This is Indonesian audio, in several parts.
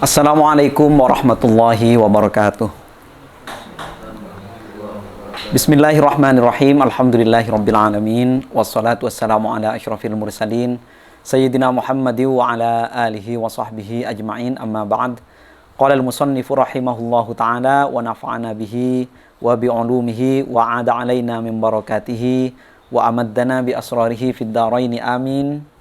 Assalamualaikum warahmatullahi wabarakatuh. Bismillahirrahmanirrahim. Alhamdulillahirabbil alamin. Wassalatu wassalamu ala asyrafil mursalin Sayyidina Muhammadi wa ala alihi wa sahbihi ajma'in. Amma ba'd. Qala al-musannifu rahimahullahu ta'ala wa nafa'ana bihi wa bi'ulumihi wa 'ada 'alaina min barakatihi wa amaddana bi asrarihi fid dharaini amin.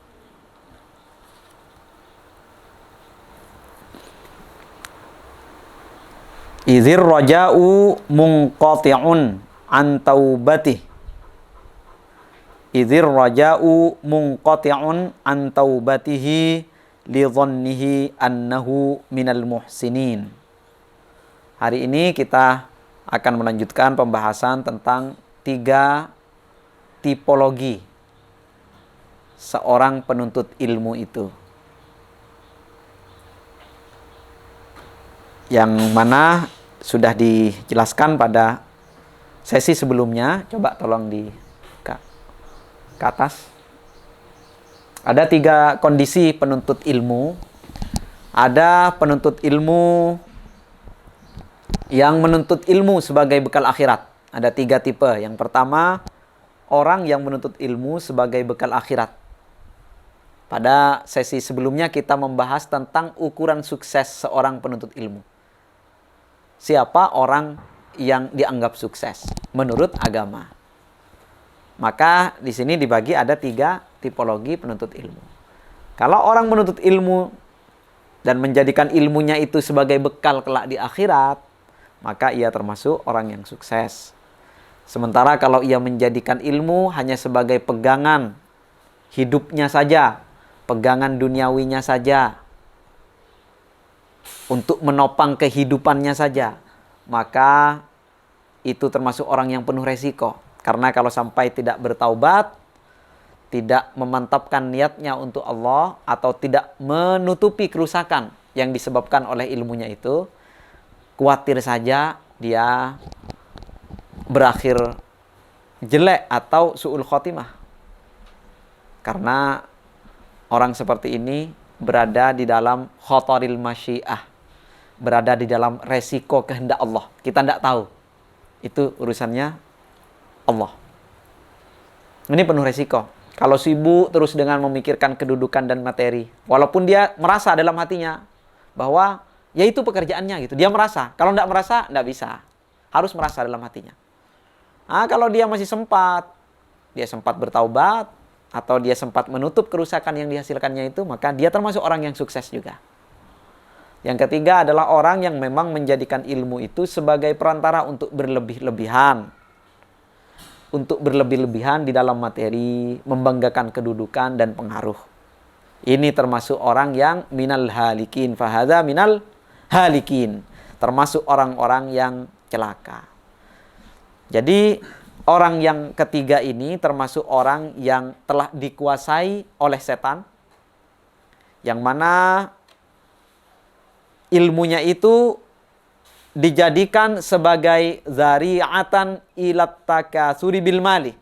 Idzir raja'u munqati'un an taubatih. Idzir raja'u munqati'un an taubatihi li dhannihi annahu minal muhsinin. Hari ini kita akan melanjutkan pembahasan tentang 3 tipologi seorang penuntut ilmu itu. Yang mana sudah dijelaskan pada sesi sebelumnya. Coba tolong ke atas. Ada 3 kondisi penuntut ilmu. Ada penuntut ilmu yang menuntut ilmu sebagai bekal akhirat. Ada 3 tipe. Yang pertama, orang yang menuntut ilmu sebagai bekal akhirat. Pada sesi sebelumnya kita membahas tentang ukuran sukses seorang penuntut ilmu. Siapa orang yang dianggap sukses menurut agama? Maka di sini dibagi ada 3 tipologi penuntut ilmu. Kalau orang menuntut ilmu dan menjadikan ilmunya itu sebagai bekal kelak di akhirat, maka ia termasuk orang yang sukses. Sementara kalau ia menjadikan ilmu hanya sebagai pegangan hidupnya saja, pegangan duniawinya saja, untuk menopang kehidupannya saja, maka itu termasuk orang yang penuh resiko. Karena kalau sampai tidak bertaubat, tidak memantapkan niatnya untuk Allah, atau tidak menutupi kerusakan yang disebabkan oleh ilmunya itu, khawatir saja dia berakhir jelek atau su'ul khotimah. Karena orang seperti ini berada di dalam khotoril masyiah, berada di dalam resiko kehendak Allah. Kita tidak tahu. Itu urusannya Allah. Ini penuh resiko. Kalau sibuk terus dengan memikirkan kedudukan dan materi, walaupun dia merasa dalam hatinya bahwa ya itu pekerjaannya gitu. Dia merasa. Kalau tidak merasa, tidak bisa. Harus merasa dalam hatinya. Kalau dia masih sempat, dia sempat bertaubat, atau dia sempat menutup kerusakan yang dihasilkannya itu, maka dia termasuk orang yang sukses juga. Yang ketiga adalah orang yang memang menjadikan ilmu itu sebagai perantara untuk berlebih-lebihan. Untuk berlebih-lebihan di dalam materi, membanggakan kedudukan dan pengaruh. Ini termasuk orang yang minal halikin. Fahadha minal halikin. Termasuk orang-orang yang celaka. Jadi orang yang ketiga ini termasuk orang yang telah dikuasai oleh setan. Yang mana ilmunya itu dijadikan sebagai zari'atan ilat takasuri bil mali.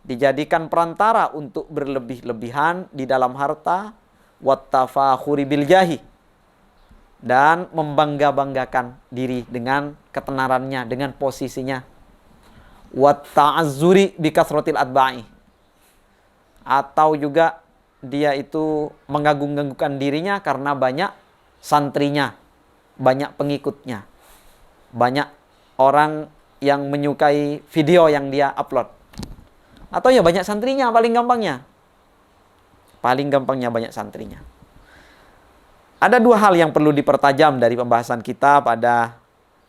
Dijadikan perantara untuk berlebih-lebihan di dalam harta, wattafakhuri bil jahi, dan membangga-banggakan diri dengan ketenarannya, dengan posisinya. Watta'azzuri bi kasratil atba'i, atau juga dia itu mengagung-agungkan dirinya karena banyak santrinya, banyak pengikutnya, banyak orang yang menyukai video yang dia upload, atau ya banyak santrinya. Paling gampangnya banyak santrinya. Ada 2 hal yang perlu dipertajam dari pembahasan kita pada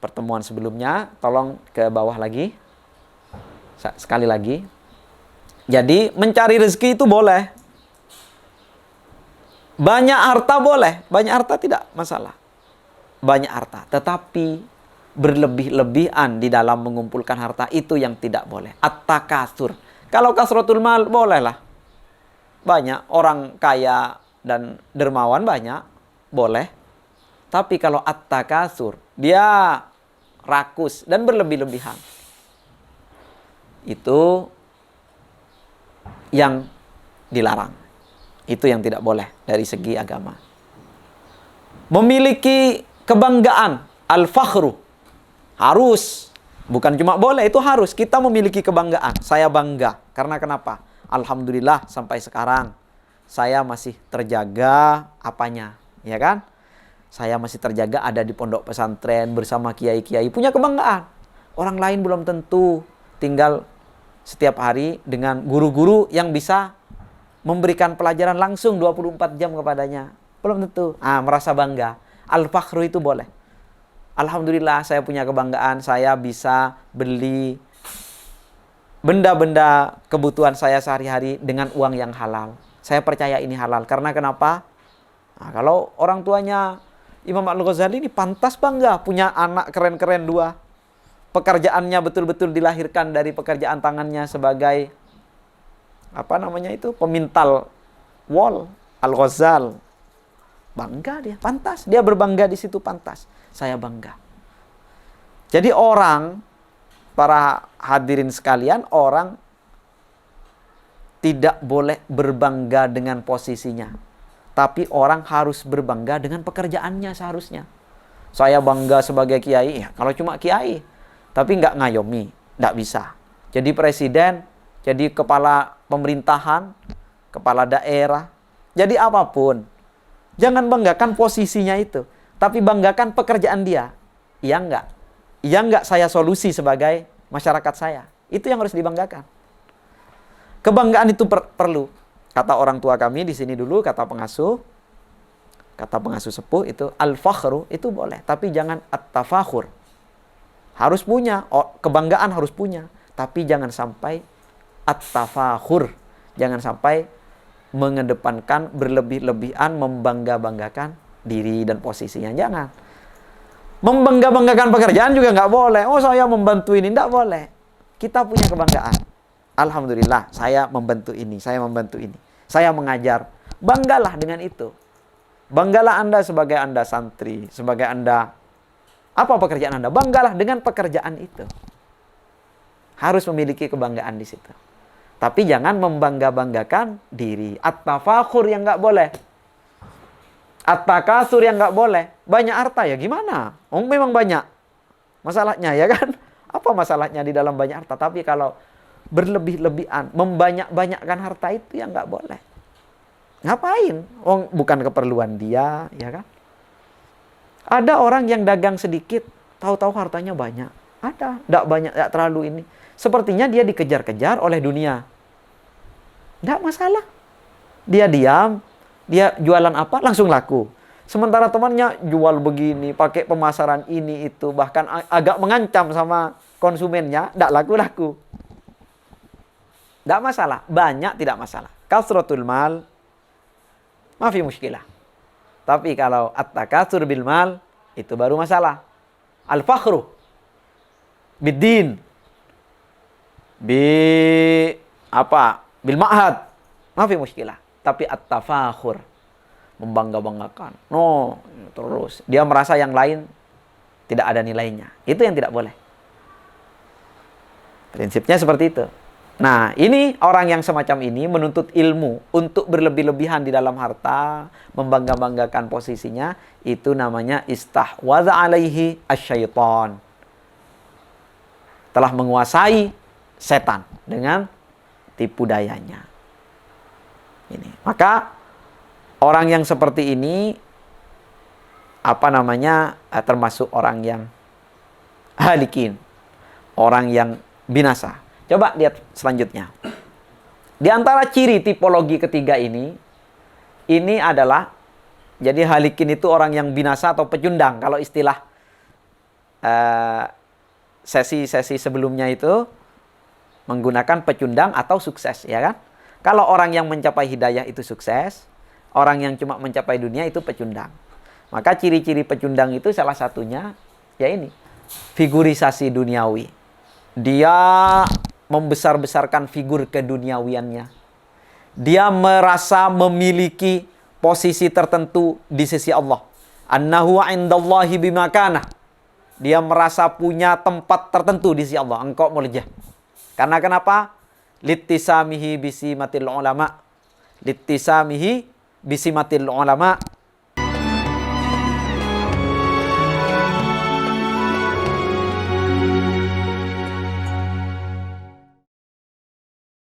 pertemuan sebelumnya. Tolong ke bawah lagi, sekali lagi. Jadi mencari rezeki itu boleh, banyak harta boleh, banyak harta tidak masalah, banyak harta. Tetapi berlebih-lebihan di dalam mengumpulkan harta itu yang tidak boleh. At-takasur. Kalau kasratul mal bolehlah, banyak orang kaya dan dermawan banyak, boleh. Tapi kalau at-takasur, dia rakus dan berlebih-lebihan, itu yang dilarang. Itu yang tidak boleh dari segi agama. Memiliki kebanggaan, al-fakhru. Harus, bukan cuma boleh, itu harus. Kita memiliki kebanggaan. Saya bangga. Karena kenapa? Alhamdulillah sampai sekarang saya masih terjaga apanya, ya kan? Saya masih terjaga ada di pondok pesantren bersama kiai-kiai, punya kebanggaan. Orang lain belum tentu, tinggal setiap hari dengan guru-guru yang bisa memberikan pelajaran langsung 24 jam kepadanya. Belum tentu. Merasa bangga. Al-fakhru itu boleh. Alhamdulillah saya punya kebanggaan, saya bisa beli benda-benda kebutuhan saya sehari-hari dengan uang yang halal. Saya percaya ini halal. Karena kenapa? Kalau orang tuanya Imam Al-Ghazali ini pantas bangga punya anak keren-keren 2. Pekerjaannya betul-betul dilahirkan dari pekerjaan tangannya sebagai pemintal wall, Al-Ghazal. Bangga dia, pantas. Dia berbangga di situ, pantas. Saya bangga. Jadi para hadirin sekalian, orang tidak boleh berbangga dengan posisinya. Tapi orang harus berbangga dengan pekerjaannya seharusnya. Saya bangga sebagai kiai, ya kalau cuma kiai. Tapi nggak ngayomi, nggak bisa. Jadi presiden, jadi kepala pemerintahan, kepala daerah, jadi apapun. Jangan banggakan posisinya itu, tapi banggakan pekerjaan dia. Iya nggak? Iya nggak saya solusi sebagai masyarakat saya? Itu yang harus dibanggakan. Kebanggaan itu perlu. Kata orang tua kami di sini dulu, kata pengasuh sepuh itu, al-fakhru itu boleh, tapi jangan at-tafakhur. Harus punya, kebanggaan harus punya, tapi jangan sampai at-tafakhur. Jangan sampai mengedepankan berlebih-lebihan, membangga-banggakan diri dan posisinya. Jangan. Membangga-banggakan pekerjaan juga nggak boleh. Oh, saya membantu ini, nggak boleh. Kita punya kebanggaan. Alhamdulillah, saya membantu ini, saya membantu ini. Saya mengajar. Banggalah dengan itu. Banggalah Anda sebagai Anda santri, sebagai Anda apa pekerjaan Anda. Banggalah dengan pekerjaan itu. Harus memiliki kebanggaan di situ. Tapi jangan membangga-banggakan diri. At-tafakhur yang nggak boleh. At-takatsur yang nggak boleh. Banyak harta ya gimana? Memang banyak masalahnya ya kan? Apa masalahnya di dalam banyak harta? Tapi kalau berlebih-lebihan, membanyak-banyakkan harta itu yang nggak boleh. Ngapain? Bukan keperluan dia, ya kan? Ada orang yang dagang sedikit, tahu-tahu hartanya banyak. Ada, nggak banyak, nggak terlalu ini. Sepertinya dia dikejar-kejar oleh dunia. Nggak masalah. Dia diam, dia jualan apa, langsung laku. Sementara temannya jual begini, pakai pemasaran ini itu, bahkan agak mengancam sama konsumennya, nggak laku-laku. Tidak masalah, banyak tidak masalah. Kasratul mal, mafi muskilah. Tapi kalau at-takatsur bil mal, itu baru masalah. Al-fakhru bid-din, bil ma'had, mafi muskilah. Tapi at-tafakhur, membangga-banggakan. Terus dia merasa yang lain tidak ada nilainya. Itu yang tidak boleh. Prinsipnya seperti itu. Nah, ini orang yang semacam ini menuntut ilmu untuk berlebih-lebihan di dalam harta, membangga-banggakan posisinya, itu namanya istahwadza alaihi asyaiton. Telah menguasai setan dengan tipu dayanya. Ini. Maka orang yang seperti ini termasuk orang yang halikin, orang yang binasa. Coba lihat selanjutnya. Di antara ciri tipologi ketiga ini adalah, jadi halikin itu orang yang binasa atau pecundang. Kalau istilah sesi-sesi sebelumnya itu menggunakan pecundang atau sukses, ya kan? Kalau orang yang mencapai hidayah itu sukses, orang yang cuma mencapai dunia itu pecundang. Maka ciri-ciri pecundang itu salah satunya ya ini, figurisasi duniawi. Dia membesar-besarkan figur keduniawiannya. Dia merasa memiliki posisi tertentu di sisi Allah. Annahu indallahi bimakanah. Dia merasa punya tempat tertentu di sisi Allah. Engkau muljah. Karena kenapa? Littisamihi bisimatil ulama. Littisamihi bisimatil ulama.